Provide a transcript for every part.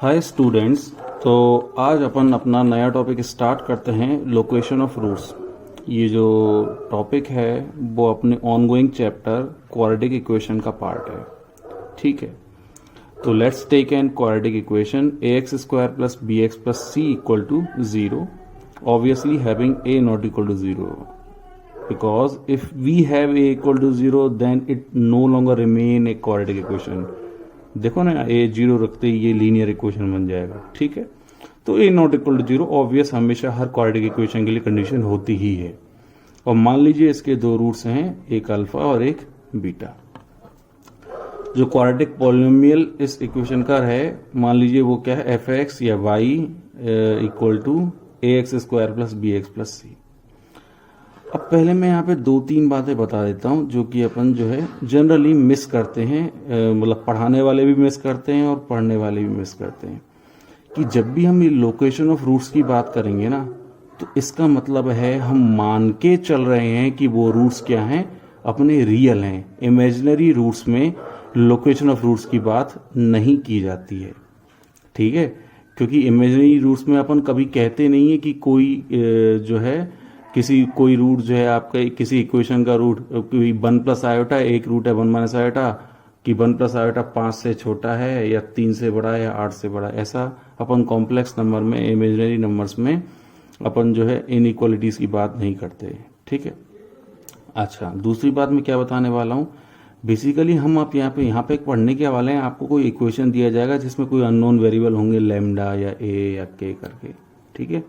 Hi students. तो आज अपन अपना नया टॉपिक स्टार्ट करते हैं, लोकेशन ऑफ रूट्स। ये जो टॉपिक है वो अपने ऑनगोइंग चैप्टर क्वाड्रेटिक इक्वेशन का पार्ट है। ठीक है, तो let's take an quadratic equation ax square plus B x plus C equal to 0, obviously having a not equal to 0, because if we have a equal to 0 then it no longer remain a quadratic equation। देखो ना, ए 0 रखते ही ये linear equation बन जाएगा। ठीक है, तो ए not equal to 0 obvious हमेशा हर क्वाड्रेटिक इक्वेशन के लिए कंडीशन होती ही है। और मान लीजिए इसके दो रूट्स हैं, एक अल्फा और एक बीटा। जो क्वाड्रेटिक पॉलिनोमियल इस इक्वेशन का है, मान लीजिए वो क्या है, एफ एक्स या Y equal to A X square plus B x plus C. अब पहले मैं यहाँ पे दो तीन बातें बता देता हूँ जो कि अपन जो है जनरली मिस करते हैं, मतलब पढ़ाने वाले भी मिस करते हैं और पढ़ने वाले भी मिस करते हैं, कि जब भी हम ये लोकेशन ऑफ रूट्स की बात करेंगे ना, तो इसका मतलब है हम मान के चल रहे हैं कि वो रूट्स क्या हैं, अपने रियल हैं। इमेजिनरी रूट्स में लोकेशन ऑफ रूट्स की बात नहीं की जाती है। ठीक है, क्योंकि इमेजिनरी रूट्स में अपन कभी कहते नहीं है कि कोई जो है कोई रूट जो है आपका किसी इक्वेशन का रूट, कोई 1 प्लस आयोटा एक रूट है 1 माइनस आयोटा, कि 1 प्लस आयोटा 5 से छोटा है या 3 से बड़ा है या 8 से बड़ा। ऐसा अपन कॉम्प्लेक्स नंबर में, इमेजिनरी नंबर्स में अपन जो है इनइक्वालिटीज की बात नहीं करते। ठीक है, अच्छा दूसरी बात मैं क्या बताने वाला हूँ, बेसिकली हम आप यहाँ पे पढ़ने के वाले हैं, आपको कोई इक्वेशन दिया जाएगा जिसमें कोई अननोन वेरिएबल होंगे, लैम्डा या ए या के करके। ठीक है,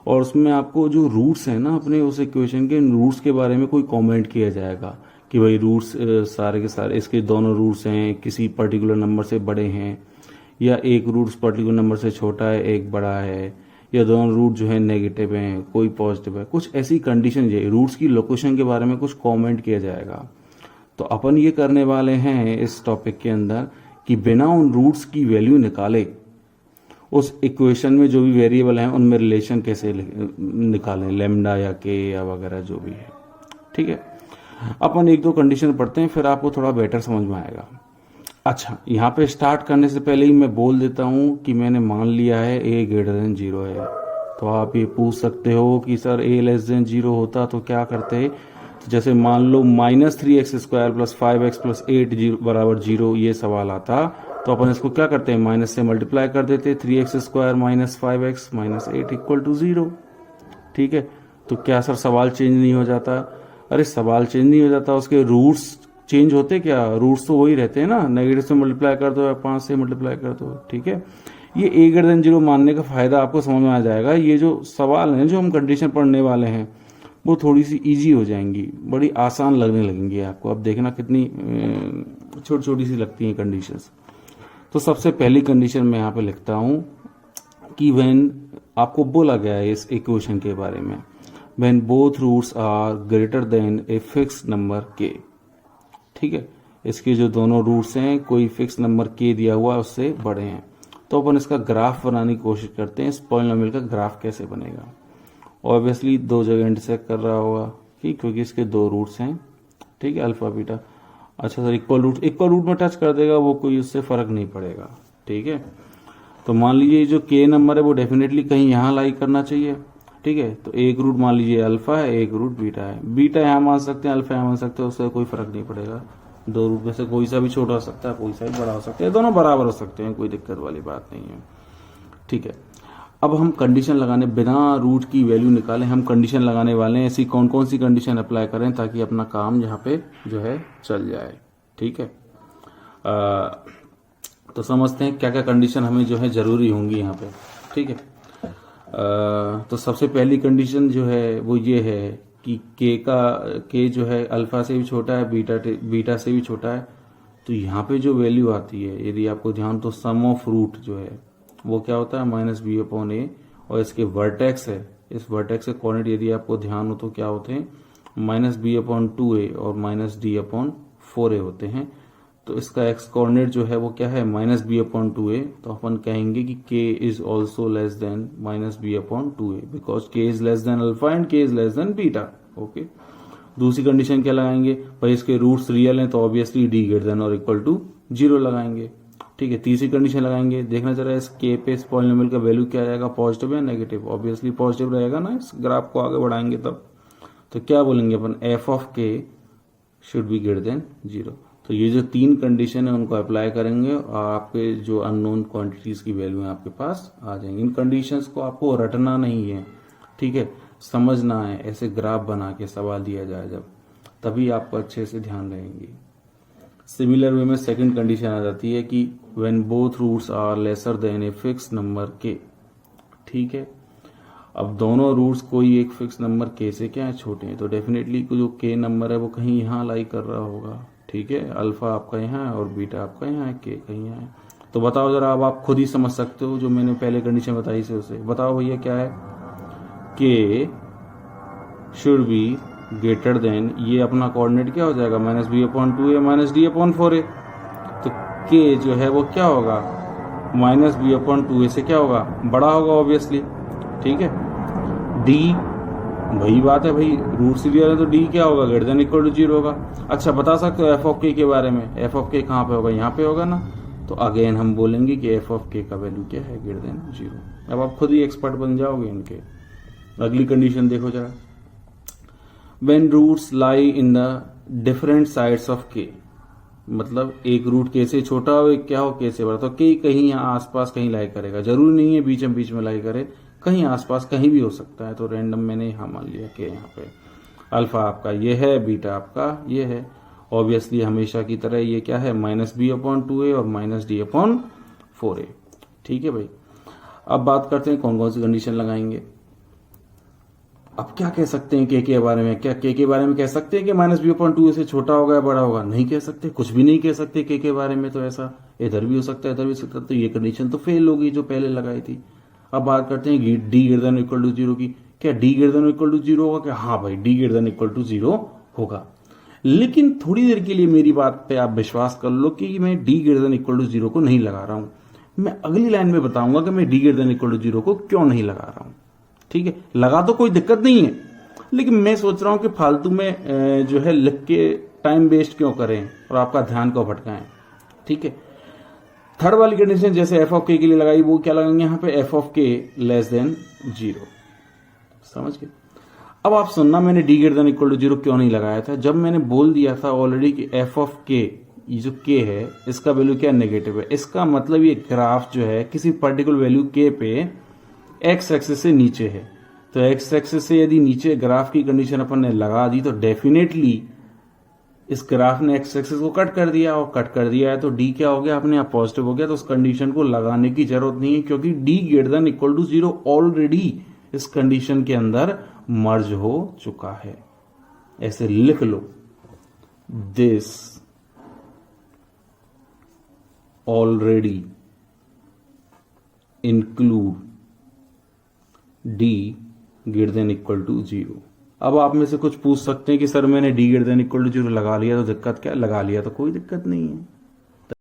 और उसमें आपको जो रूट्स हैं ना अपने उस इक्वेशन के, रूट्स के बारे में कोई कमेंट किया जाएगा कि भाई रूट्स सारे के सारे इसके दोनों रूट्स हैं किसी पर्टिकुलर नंबर से बड़े हैं, या एक रूट पर्टिकुलर नंबर से छोटा है एक बड़ा है, या दोनों रूट जो है नेगेटिव हैं कोई पॉजिटिव है। कुछ ऐसी कंडीशन है, रूट्स की लोकेशन के बारे में कुछ कॉमेंट किया जाएगा। तो अपन ये करने वाले हैं इस टॉपिक के अंदर कि बिना उन रूट्स की वैल्यू निकाले उस इक्वेशन में जो भी वेरिएबल हैं उनमें रिलेशन कैसे निकालें, लैम्डा या के या वगैरह जो भी है। ठीक है, अपन एक दो कंडीशन पढ़ते हैं, फिर आपको थोड़ा बेटर समझ में आएगा। अच्छा, यहाँ पे स्टार्ट करने से पहले ही मैं बोल देता हूँ कि मैंने मान लिया है ए ग्रेटर देन 0 है। तो आप ये पूछ सकते हो कि सर ए लेस देन 0 होता तो क्या करते। तो जैसे मान लो -3x square plus 5x plus 8 बराबर 0 ये सवाल आता, तो अपन इसको क्या करते हैं, माइनस से मल्टीप्लाई कर देते, 3x square minus 5x minus 8 equal to 0। ठीक है, तो क्या सर सवाल चेंज नहीं हो जाता? अरे सवाल चेंज नहीं हो जाता, उसके रूट्स चेंज होते क्या? रूट्स तो वही रहते हैं ना, नेगेटिव से मल्टीप्लाई कर दो या 5 से मल्टीप्लाई कर दो। ठीक है, ये ए ग्रेटर देन 0 मानने का फायदा आपको समझ में आ जाएगा। ये जो सवाल हैं जो हम कंडीशन पढ़ने वाले हैं वो थोड़ी सी इजी हो जाएंगी, बड़ी आसान लगने लगेंगी आपको। अब देखना कितनी छोटी छोटी सी लगती हैं कंडीशंस। तो सबसे पहली कंडीशन मैं यहाँ पे लिखता हूँ कि व्हेन आपको बोला गया है इस इक्वेशन के बारे में, when both roots are greater than a fix number K. ठीक है, इसके जो दोनों रूट्स हैं कोई फिक्स नंबर के दिया हुआ है उससे बड़े हैं। तो अपन इसका ग्राफ बनाने की कोशिश करते हैं। इस पॉलिनोमियल का ग्राफ कैसे बनेगा? ऑब्वियसली दो जगह इंटरसेक्ट कर रहा होगा, ठीक, क्योंकि इसके दो रूट्स हैं। ठीक है, अल्फा बीटा। अच्छा सर, इक्वल रूट में टच कर देगा वो, कोई उससे फर्क नहीं पड़ेगा। ठीक है, तो मान लीजिए जो के नंबर है वो डेफिनेटली कहीं यहाँ लाई करना चाहिए। ठीक है, तो एक रूट मान लीजिए अल्फा है, एक रूट बीटा है। बीटा यहाँ मान सकते हैं, अल्फा यहाँ मान सकते हैं, उससे कोई फर्क नहीं पड़ेगा। दो रूट में से कोई सा भी छोटा हो सकता है, कोई सा भी बड़ा हो सकता है, दोनों बराबर हो सकते हैं, कोई दिक्कत वाली बात नहीं है। ठीक है, अब हम कंडीशन लगाने, बिना रूट की वैल्यू निकाले हम कंडीशन लगाने वाले हैं। ऐसी कौन कौन सी कंडीशन अप्लाई करें ताकि अपना काम यहाँ पे जो है चल जाए। ठीक है, तो समझते हैं क्या क्या कंडीशन हमें जो है जरूरी होंगी यहाँ पे। ठीक है, तो सबसे पहली कंडीशन जो है वो ये है कि के जो है अल्फा से भी छोटा है, बीटा से भी छोटा है। तो यहाँ पे जो वैल्यू आती है, यदि आपको ध्यान, तो सम ऑफ रूट जो है वो क्या होता है, -b/a, और इसके वर्टेक्स है, इस वर्टेक्स के कोऑर्डिनेट यदि आपको ध्यान हो तो क्या होते हैं, -b/2a और -d/4a होते हैं। तो इसका एक्स कोऑर्डिनेट जो है वो क्या है, -b/2a। तो अपन कहेंगे कि k is also less than -b/2a, because k is less than alpha and k is less than beta. Okay, दूसरी कंडीशन क्या लगाएंगे, भाई इसके रूट्स रियल हैं तो ऑब्वियसली d ग्रेटर देन और इक्वल टू 0 लगाएंगे। ठीक है, तीसरी कंडीशन लगाएंगे, देखना जरा इस के पे इस पॉलिनोमियल का वैल्यू क्या आएगा, पॉजिटिव या नेगेटिव। ऑब्वियसली पॉजिटिव रहेगा ना, इस ग्राफ को आगे बढ़ाएंगे तब। तो क्या बोलेंगे अपन, एफ ऑफ के शुड बी ग्रेटर देन 0। तो ये जो 3 कंडीशन है उनको अप्लाई करेंगे और आपके जो अननोन क्वांटिटीज की वैल्यू है आपके पास आ जाएंगे। इन कंडीशंस को आपको रटना नहीं है, ठीक है, समझना है। ऐसे ग्राफ बना के सवाल दिया जाए जब, तभी आपको अच्छे से ध्यान रहेंगे। सिमिलर वे में सेकंड कंडीशन आ जाती है कि when both roots are lesser than a fix number K. ठीक है, अब दोनों रूट्स कोई एक फिक्स नंबर के से क्या है, छोटे हैं, तो डेफिनेटली जो के नंबर है वो कहीं यहाँ लाई कर रहा होगा। ठीक है, अल्फा आपका यहाँ है और बीटा आपका यहाँ है, के कहीं यहाँ है। तो बताओ जरा, अब आप खुद ही समझ सकते हो जो मैंने पहले कंडीशन बताई से उसे। बताओ भैया क्या है, के शुड बी ग्रेटर देन, ये अपना कोऑर्डिनेट क्या हो जाएगा, -b/2a -d/4a। तो के जो है वो क्या होगा, -b/2a से क्या होगा, बड़ा होगा ऑब्वियसली। ठीक है, डी वही बात है भाई, रूट से दिया है तो डी क्या होगा, ग्रेटर देन इक्वल टू 0 होगा। अच्छा, बता सकते हो एफ ऑफ के बारे में, एफ ऑफ के कहाँ पे होगा, यहाँ पे होगा ना। तो अगेन हम बोलेंगे कि एफ ऑफ के का वैल्यू क्या है, ग्रेटर देन 0। अब आप खुद ही एक्सपर्ट बन जाओगे इनके। अगली कंडीशन देखो जरा, when roots lie in the different sides of K, मतलब एक रूट के से छोटा हो, एक क्या हो के से बड़ा, तो के कहीं यहाँ आसपास कहीं लाई करेगा, जरूरी नहीं है बीच में लाई करे, कहीं आसपास कहीं भी हो सकता है। तो रैंडम मैंने यहाँ मान लिया कि यहाँ पे अल्फा आपका ये है, बीटा आपका ये है। ऑब्वियसली हमेशा की तरह ये क्या है, -b/2a और -d/4a। ठीक है भाई, अब बात करते हैं कौन कौन सी कंडीशन लगाएंगे। अब क्या कह सकते हैं के बारे में, क्या के बारे में कह सकते हैं कि -b/2a से छोटा होगा या बड़ा होगा, नहीं कह सकते, कुछ भी नहीं कह सकते के बारे में। तो ऐसा इधर भी हो सकता है, इधर भी हो सकता है, तो ये कंडीशन तो फेल होगी जो पहले लगाई थी। अब बात करते हैं D greater than equal to 0 की। क्या D greater than equal to 0 होगा, क्या, हाँ भाई D greater than equal to 0 होगा। लेकिन थोड़ी देर के लिए मेरी बात पे आप विश्वास कर लो कि मैं D greater than equal to 0 को नहीं लगा रहा हूं। मैं अगली लाइन में बताऊंगा कि मैं D greater than equal to 0 को क्यों नहीं लगा रहा हूं। ठीक है, लगा तो कोई दिक्कत नहीं है, लेकिन मैं सोच रहा हूं कि फालतू में जो है लिख के टाइम वेस्ट क्यों करें और आपका ध्यान क्यों भटकाएं। ठीक है, थर्ड वाली कंडीशन जैसे एफ ऑफ के लिए लगाई, वो क्या लगाएंगे यहाँ पे, F of K less than 0। समझ गए। अब आप सुनना, मैंने D greater than equal to 0 क्यों नहीं लगाया था। जब मैंने बोल दिया था ऑलरेडी कि एफ ऑफ के, ये जो के है इसका वैल्यू क्या, नेगेटिव है, इसका मतलब ये ग्राफ जो है किसी पर्टिकुलर वैल्यू के पे एक्स एक्सिस से नीचे है। तो एक्स एक्सिस से यदि नीचे ग्राफ की कंडीशन अपन ने लगा दी तो डेफिनेटली इस ग्राफ ने एक्स एक्सिस को कट कर दिया, और कट कर दिया है तो डी क्या हो गया, अपने आप पॉजिटिव हो गया। तो उस कंडीशन को लगाने की जरूरत नहीं है, क्योंकि D greater than equal to 0 already इस कंडीशन के अंदर मर्ज हो चुका है। ऐसे लिख लो, this already include D greater than equal to 0। अब आप में से कुछ पूछ सकते हैं कि सर मैंने D greater than equal to 0 लगा लिया तो दिक्कत क्या, लगा लिया तो कोई दिक्कत नहीं है।